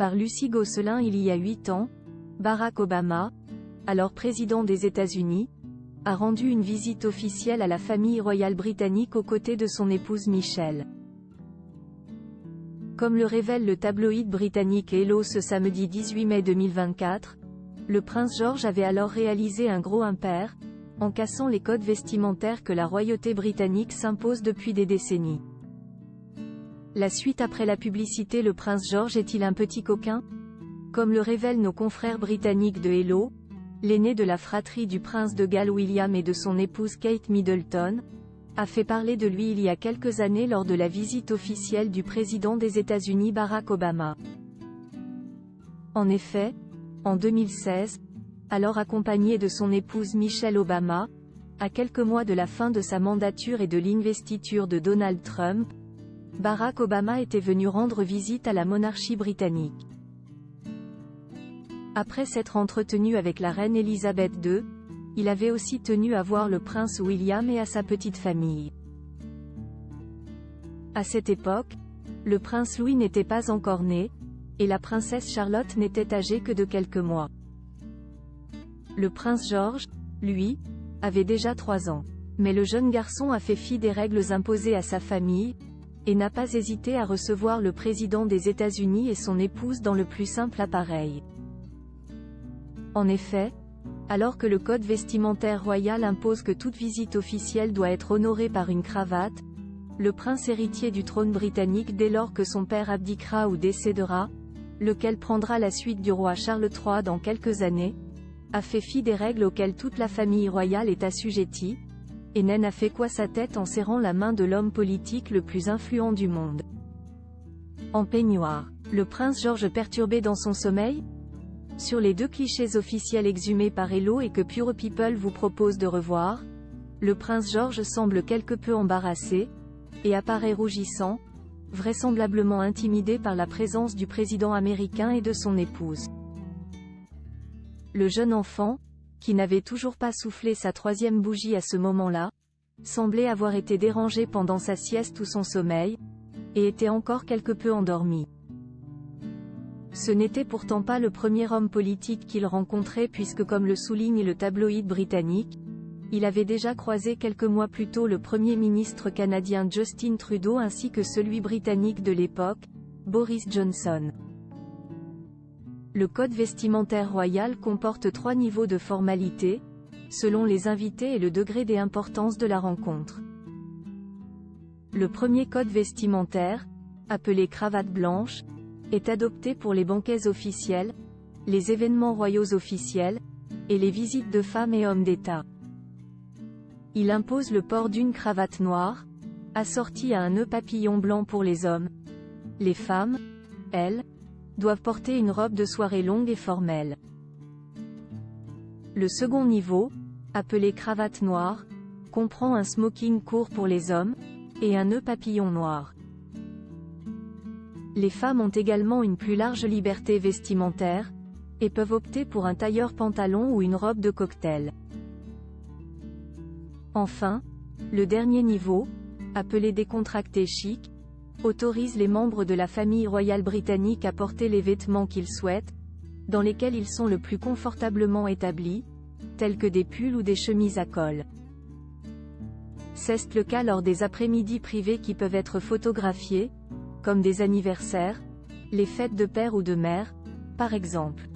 par Lucie Gosselin il y a 8 ans, Barack Obama, alors président des États-Unis, a rendu une visite officielle à la famille royale britannique aux côtés de son épouse Michelle. Comme le révèle le tabloïd britannique Hello ce samedi 18 mai 2024, le prince George avait alors réalisé un gros impair, en cassant les codes vestimentaires que la royauté britannique s'impose depuis des décennies. La suite après la publicité. Le prince George est-il un petit coquin? Comme le révèlent nos confrères britanniques de Hello, l'aîné de la fratrie du prince de Galles William et de son épouse Kate Middleton, a fait parler de lui il y a quelques années lors de la visite officielle du président des États-Unis Barack Obama. En effet, en 2016, alors accompagné de son épouse Michelle Obama, à quelques mois de la fin de sa mandature et de l'investiture de Donald Trump, Barack Obama était venu rendre visite à la monarchie britannique. Après s'être entretenu avec la reine Elisabeth II, il avait aussi tenu à voir le prince William et à sa petite famille. À cette époque, le prince Louis n'était pas encore né, et la princesse Charlotte n'était âgée que de quelques mois. Le prince George, lui, avait déjà 3 ans. Mais le jeune garçon a fait fi des règles imposées à sa famille, et n'a pas hésité à recevoir le président des États-Unis et son épouse dans le plus simple appareil. En effet, alors que le code vestimentaire royal impose que toute visite officielle doit être honorée par une cravate, le prince héritier du trône britannique dès lors que son père abdiquera ou décédera, lequel prendra la suite du roi Charles III dans quelques années, a fait fi des règles auxquelles toute la famille royale est assujettie, et n'a fait quoi sa tête en serrant la main de l'homme politique le plus influent du monde. En peignoir, le prince George perturbé dans son sommeil? Sur les 2 clichés officiels exhumés par Hello et que Pure People vous propose de revoir, le prince George semble quelque peu embarrassé, et apparaît rougissant, vraisemblablement intimidé par la présence du président américain et de son épouse. Le jeune enfant, qui n'avait toujours pas soufflé sa 3e bougie à ce moment-là, semblait avoir été dérangé pendant sa sieste ou son sommeil, et était encore quelque peu endormi. Ce n'était pourtant pas le premier homme politique qu'il rencontrait puisque comme le souligne le tabloïd britannique, il avait déjà croisé quelques mois plus tôt le Premier ministre canadien Justin Trudeau ainsi que celui britannique de l'époque, Boris Johnson. Le code vestimentaire royal comporte 3 niveaux de formalité, selon les invités et le degré d'importance de la rencontre. Le premier code vestimentaire, appelé cravate blanche, est adopté pour les banquets officiels, les événements royaux officiels, et les visites de femmes et hommes d'État. Il impose le port d'une cravate noire, assortie à un nœud papillon blanc pour les hommes. Les femmes, elles, doivent porter une robe de soirée longue et formelle. Le second niveau, appelé cravate noire, comprend un smoking court pour les hommes, et un nœud papillon noir. Les femmes ont également une plus large liberté vestimentaire, et peuvent opter pour un tailleur pantalon ou une robe de cocktail. Enfin, le dernier niveau, appelé décontracté chic, autorise les membres de la famille royale britannique à porter les vêtements qu'ils souhaitent, dans lesquels ils sont le plus confortablement établis, tels que des pulls ou des chemises à col. C'est le cas lors des après-midi privés qui peuvent être photographiés, comme des anniversaires, les fêtes de père ou de mère, par exemple.